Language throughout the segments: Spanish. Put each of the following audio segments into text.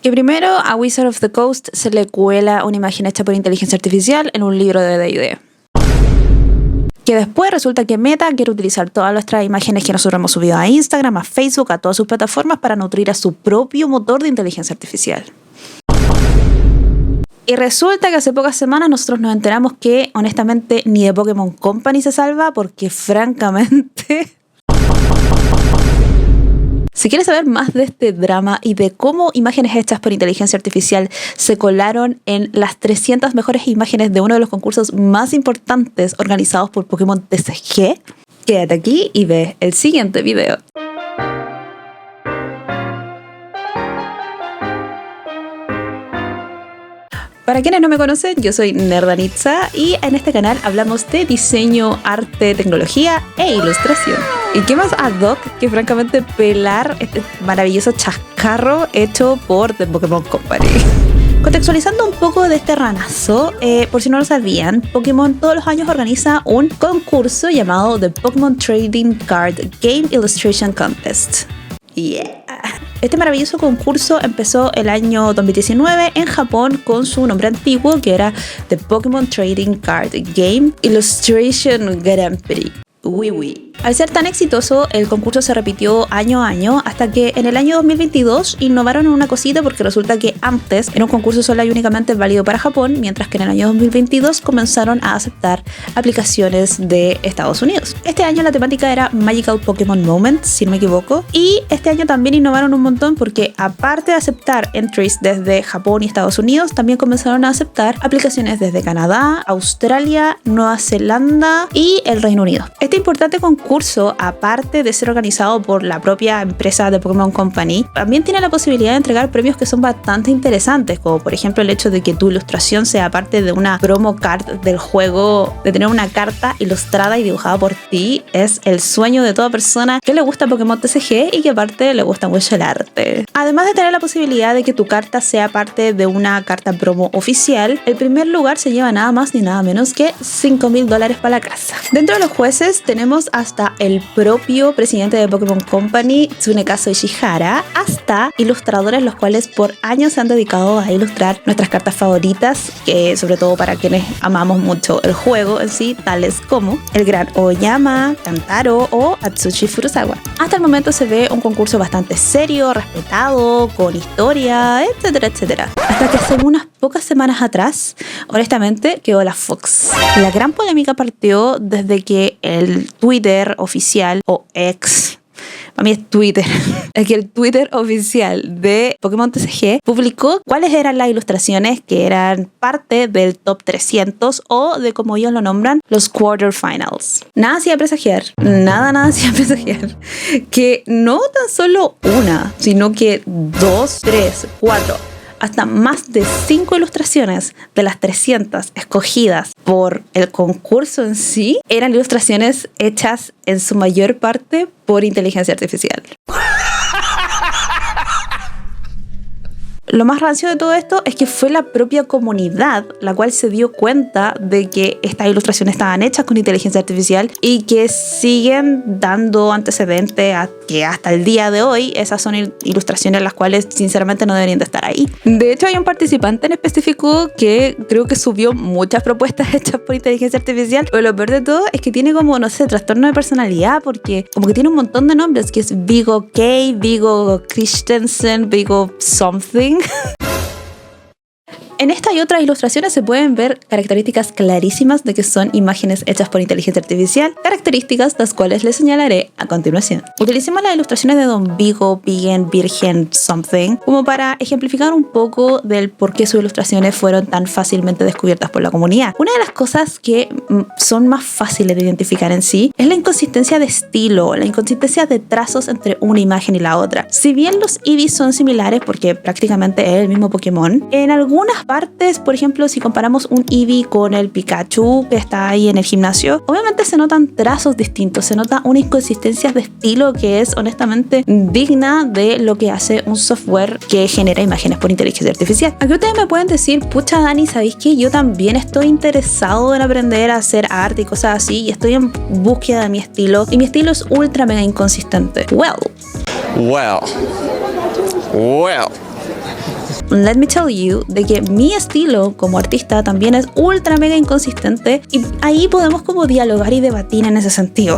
Que primero a Wizard of the Coast se le cuela una imagen hecha por inteligencia artificial en un libro de D&D. Que después resulta que Meta quiere utilizar todas nuestras imágenes que nosotros hemos subido a Instagram, a Facebook, a todas sus plataformas para nutrir a su propio motor de inteligencia artificial. Y resulta que hace pocas semanas nosotros nos enteramos que honestamente ni The Pokémon Company se salva porque francamente... Si quieres saber más de este drama y de cómo imágenes hechas por inteligencia artificial se colaron en las 300 mejores imágenes de uno de los concursos más importantes organizados por Pokémon TCG, quédate aquí y ve el siguiente video. Para quienes no me conocen, yo soy Nerdanitza y en este canal hablamos de diseño, arte, tecnología e ilustración. ¿Y qué más ad hoc que francamente pelar este maravilloso chascarro hecho por The Pokémon Company? Contextualizando un poco de este ranazo, por si no lo sabían, Pokémon todos los años organiza un concurso llamado The Pokémon Trading Card Game Illustration Contest. Yeah. Este maravilloso concurso empezó el año 2019 en Japón con su nombre antiguo que era The Pokémon Trading Card Game Illustration Grand Prix. Al ser tan exitoso, el concurso se repitió año a año hasta que en el año 2022 innovaron en una cosita porque resulta que antes era un concurso solo y únicamente válido para Japón, mientras que en el año 2022 comenzaron a aceptar aplicaciones de Estados Unidos. Este año la temática era Magical Pokémon Moments, si no me equivoco, y este año también innovaron un montón porque aparte de aceptar entries desde Japón y Estados Unidos, también comenzaron a aceptar aplicaciones desde Canadá, Australia, Nueva Zelanda y el Reino Unido. Este importante concurso, aparte de ser organizado por la propia empresa de Pokémon Company, también tiene la posibilidad de entregar premios que son bastante interesantes, como por ejemplo el hecho de que tu ilustración sea parte de una promo card del juego, de tener una carta ilustrada y dibujada por ti, es el sueño de toda persona que le gusta Pokémon TCG y que aparte le gusta mucho el arte. Además de tener la posibilidad de que tu carta sea parte de una carta promo oficial, el primer lugar se lleva nada más ni nada menos que $5,000 para la casa. Dentro de los jueces tenemos hasta el propio presidente de Pokémon Company, Tsunekazu Ishihara, hasta ilustradores los cuales por años se han dedicado a ilustrar nuestras cartas favoritas, que sobre todo para quienes amamos mucho el juego en sí, tales como el gran Oyama, Kantaro o Atsushi Furusawa. Hasta el momento se ve un concurso bastante serio, respetado, con historia, etcétera, etcétera. Hasta que hace unas pocas semanas atrás, honestamente, quedó la Fox. La gran polémica partió desde que el Twitter oficial o X, a mí es Twitter, es que el Twitter oficial de Pokémon TCG publicó cuáles eran las ilustraciones que eran parte del top 300 o de como ellos lo nombran, los quarterfinals. Nada hacía presagiar, nada hacía presagiar que no tan solo una, sino que 2, 3, 4, hasta más de 5 ilustraciones de las 300 escogidas por el concurso en sí eran ilustraciones hechas en su mayor parte por inteligencia artificial. Lo más rancio de todo esto es que fue la propia comunidad la cual se dio cuenta de que estas ilustraciones estaban hechas con inteligencia artificial y que siguen dando antecedentes a que hasta el día de hoy esas son ilustraciones las cuales sinceramente no deberían de estar ahí. De hecho hay un participante en específico que creo que subió muchas propuestas hechas por inteligencia artificial, pero lo peor de todo es que tiene como, no sé, trastorno de personalidad porque como que tiene un montón de nombres que es Vigo K, Vigo Christensen, Vigo something. En esta y otras ilustraciones se pueden ver características clarísimas de que son imágenes hechas por inteligencia artificial, características las cuales les señalaré a continuación. Utilicemos las ilustraciones de Don Vigo, Vegan, Virgen, Something, como para ejemplificar un poco del por qué sus ilustraciones fueron tan fácilmente descubiertas por la comunidad. Una de las cosas que son más fáciles de identificar en sí es la inconsistencia de estilo, la inconsistencia de trazos entre una imagen y la otra. Si bien los Eevees son similares porque prácticamente es el mismo Pokémon, en algunas partes, por ejemplo, si comparamos un Eevee con el Pikachu que está ahí en el gimnasio, obviamente se notan trazos distintos, se nota una inconsistencia de estilo que es honestamente digna de lo que hace un software que genera imágenes por inteligencia artificial. Aquí ustedes me pueden decir, pucha Dani, ¿sabéis que yo también estoy interesado en aprender a hacer arte y cosas así y estoy en búsqueda de mi estilo y mi estilo es ultra mega inconsistente? Well. let me tell you de que mi estilo como artista también es ultra mega inconsistente y ahí podemos como dialogar y debatir en ese sentido.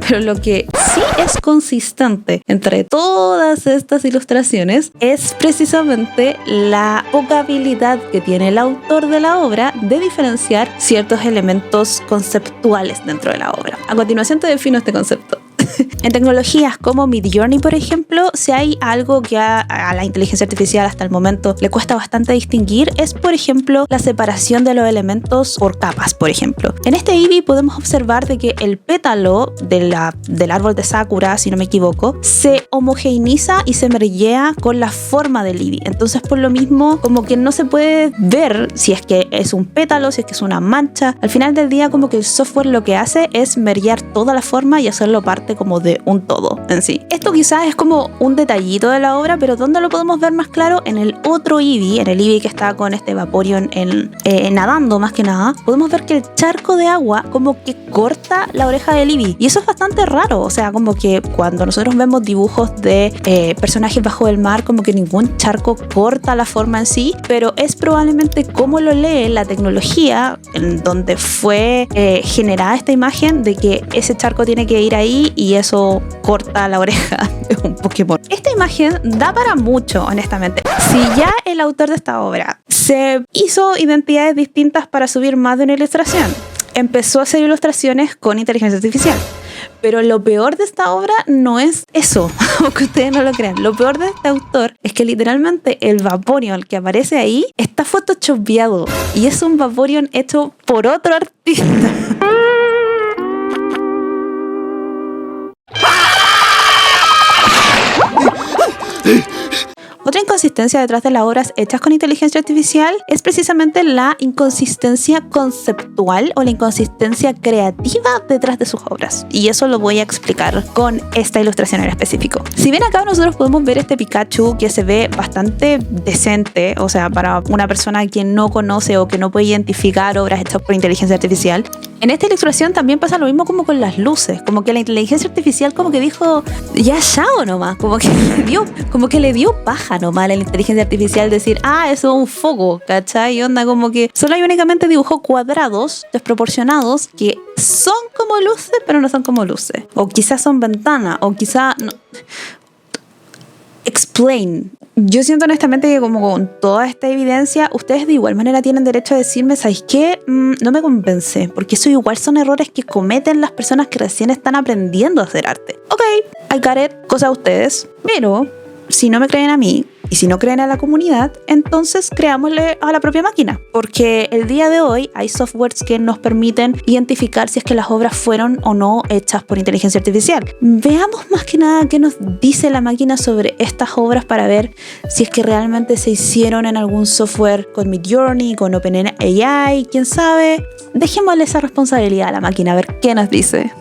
Pero lo que sí es consistente entre todas estas ilustraciones es precisamente la poca habilidad que tiene el autor de la obra de diferenciar ciertos elementos conceptuales dentro de la obra. A continuación te defino este concepto. En tecnologías como Midjourney, por ejemplo, si hay algo que a la inteligencia artificial hasta el momento le cuesta bastante distinguir, es por ejemplo la separación de los elementos por capas, por ejemplo. En este Eevee podemos observar de que el pétalo del árbol de Sakura, si no me equivoco, se homogeneiza y se mergea con la forma del Eevee. Entonces, por lo mismo, como que no se puede ver si es que es un pétalo, si es que es una mancha. Al final del día, como que el software lo que hace es mergear toda la forma y hacerlo parte como de un todo en sí. Esto quizás es como un detallito de la obra, pero ¿dónde lo podemos ver más claro? En el otro Eevee, en el Eevee que está con este Vaporeon nadando más que nada, podemos ver que el charco de agua como que corta la oreja del Eevee y eso es bastante raro, o sea, como que cuando nosotros vemos dibujos de personajes bajo el mar, como que ningún charco corta la forma en sí, pero es probablemente como lo lee la tecnología en donde fue generada esta imagen de que ese charco tiene que ir ahí y eso corta la oreja de un Pokémon. Esta imagen da para mucho, honestamente. Si ya el autor de esta obra se hizo identidades distintas para subir más de una ilustración, empezó a hacer ilustraciones con inteligencia artificial. Pero lo peor de esta obra no es eso, aunque ustedes no lo crean. Lo peor de este autor es que literalmente el Vaporeon que aparece ahí está photoshopeado y es un Vaporeon hecho por otro artista. Otra inconsistencia detrás de las obras hechas con inteligencia artificial es precisamente la inconsistencia conceptual o la inconsistencia creativa detrás de sus obras. Y eso lo voy a explicar con esta ilustración en específico. Si bien acá nosotros podemos ver este Pikachu que se ve bastante decente, o sea, para una persona que no conoce o que no puede identificar obras hechas por inteligencia artificial, en esta ilustración también pasa lo mismo como con las luces, como que la inteligencia artificial como que dijo, ya chao nomás, como que le dio paja nomás a la inteligencia artificial decir, eso es un foco, ¿cachai? Y onda como que solo y únicamente dibujó cuadrados desproporcionados que son como luces, pero no son como luces. O quizás son ventanas, o quizás no. Explain. Yo siento honestamente que como con toda esta evidencia, ustedes de igual manera tienen derecho a decirme, ¿sabéis qué? No me convence, porque eso igual son errores que cometen las personas que recién están aprendiendo a hacer arte. Ok, I got it, cosa de ustedes, pero si no me creen a mí y si no creen a la comunidad, entonces creámosle a la propia máquina, porque el día de hoy hay softwares que nos permiten identificar si es que las obras fueron o no hechas por inteligencia artificial. Veamos más que nada qué nos dice la máquina sobre estas obras para ver si es que realmente se hicieron en algún software con Midjourney, con OpenAI, quién sabe. Dejémosle esa responsabilidad a la máquina a ver qué nos dice.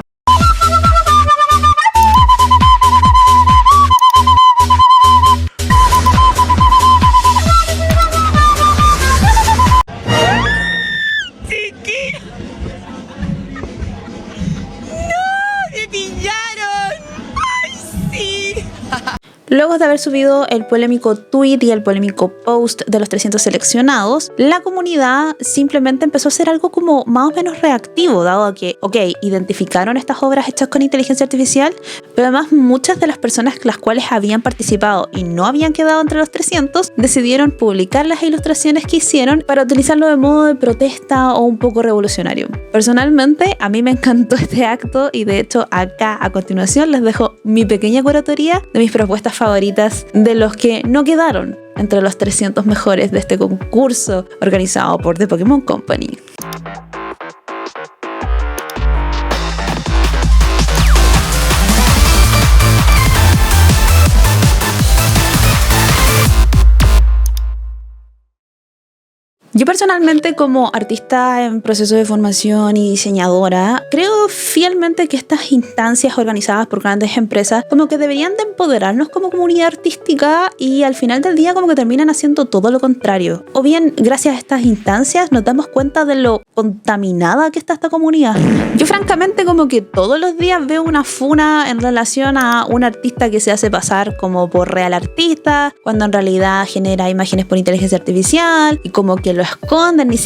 Luego de haber subido el polémico tweet y el polémico post de los 300 seleccionados, la comunidad simplemente empezó a hacer algo como más o menos reactivo, dado a que, identificaron estas obras hechas con inteligencia artificial, pero además muchas de las personas las cuales habían participado y no habían quedado entre los 300 decidieron publicar las ilustraciones que hicieron para utilizarlo de modo de protesta o un poco revolucionario. Personalmente, a mí me encantó este acto y de hecho acá a continuación les dejo mi pequeña curatoría de mis propuestas favoritas de los que no quedaron entre los 300 mejores de este concurso organizado por The Pokémon Company. Yo personalmente, como artista en proceso de formación y diseñadora, creo fielmente que estas instancias organizadas por grandes empresas como que deberían de empoderarnos como comunidad artística, y al final del día como que terminan haciendo todo lo contrario. O bien, gracias a estas instancias nos damos cuenta de lo contaminada que está esta comunidad. Yo francamente como que todos los días veo una funa en relación a un artista que se hace pasar como por real artista, cuando en realidad genera imágenes por inteligencia artificial, y como que lo esconden, ni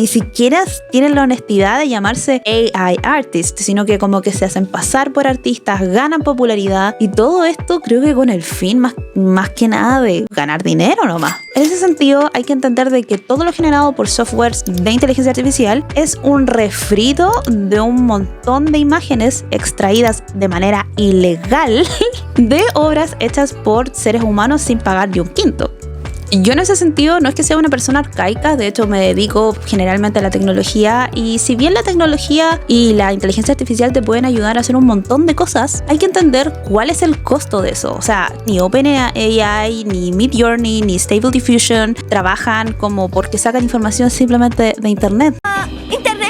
siquiera tienen la honestidad de llamarse AI artist, sino que como que se hacen pasar por artistas, ganan popularidad, y todo esto creo que con el fin más que nada de ganar dinero nomás. En ese sentido hay que entender de que todo lo generado por softwares de inteligencia artificial es un refrito de un montón de imágenes extraídas de manera ilegal de obras hechas por seres humanos sin pagar ni un quinto. Yo en ese sentido no es que sea una persona arcaica, de hecho me dedico generalmente a la tecnología, y si bien la tecnología y la inteligencia artificial te pueden ayudar a hacer un montón de cosas, hay que entender cuál es el costo de eso. O sea, ni OpenAI, ni Midjourney, ni Stable Diffusion trabajan como porque sacan información simplemente de Internet.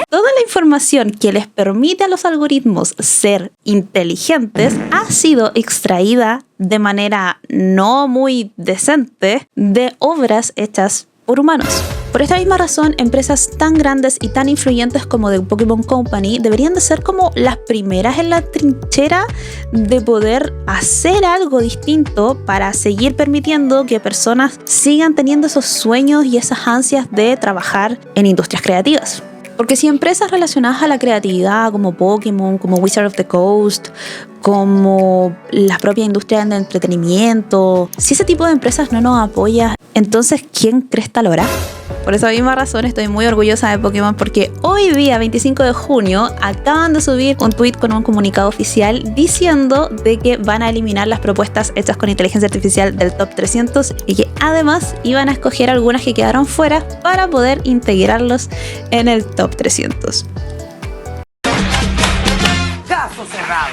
Toda la información que les permite a los algoritmos ser inteligentes ha sido extraída de manera no muy decente de obras hechas por humanos. Por esta misma razón, empresas tan grandes y tan influyentes como The Pokémon Company deberían de ser como las primeras en la trinchera de poder hacer algo distinto para seguir permitiendo que personas sigan teniendo esos sueños y esas ansias de trabajar en industrias creativas. Porque si empresas relacionadas a la creatividad como Pokémon, como Wizard of the Coast, como la propia industria del entretenimiento, si ese tipo de empresas no nos apoya, entonces ¿quién cresta lo hará? Por esa misma razón estoy muy orgullosa de Pokémon, porque hoy día, 25 de junio, acaban de subir un tweet con un comunicado oficial diciendo de que van a eliminar las propuestas hechas con inteligencia artificial del top 300, y que además iban a escoger algunas que quedaron fuera para poder integrarlos en el top 300. Caso cerrado.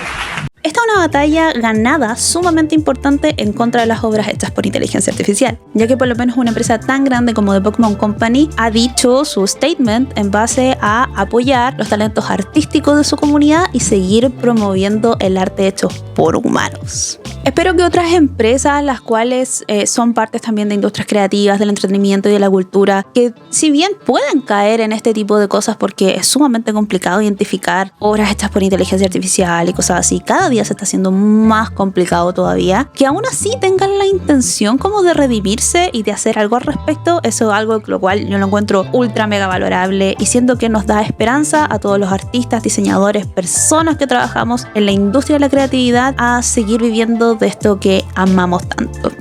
Esta es una batalla ganada sumamente importante en contra de las obras hechas por inteligencia artificial, ya que por lo menos una empresa tan grande como The Pokémon Company ha dicho su statement en base a apoyar los talentos artísticos de su comunidad y seguir promoviendo el arte hecho por humanos. Espero que otras empresas, las cuales son partes también de industrias creativas, del entretenimiento y de la cultura, que si bien pueden caer en este tipo de cosas porque es sumamente complicado identificar obras hechas por inteligencia artificial y cosas así, cada día se está haciendo más complicado todavía, que aún así tengan la intención como de redimirse y de hacer algo al respecto. Eso es algo lo cual yo lo encuentro ultra mega valorable, y siento que nos da esperanza a todos los artistas, diseñadores, personas que trabajamos en la industria de la creatividad a seguir viviendo de esto que amamos tanto.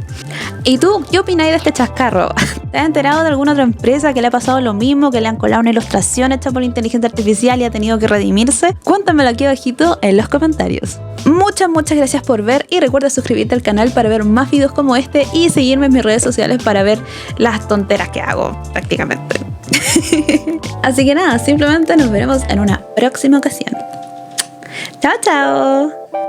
¿Y tú qué opináis de este chascarro? ¿Te has enterado de alguna otra empresa que le ha pasado lo mismo, que le han colado una ilustración hecha por inteligencia artificial y ha tenido que redimirse? Cuéntamelo aquí abajito en los comentarios. Muchas gracias por ver, y recuerda suscribirte al canal para ver más videos como este y seguirme en mis redes sociales para ver las tonteras que hago prácticamente. Así que nada, simplemente nos veremos en una próxima ocasión. ¡Chao, chao!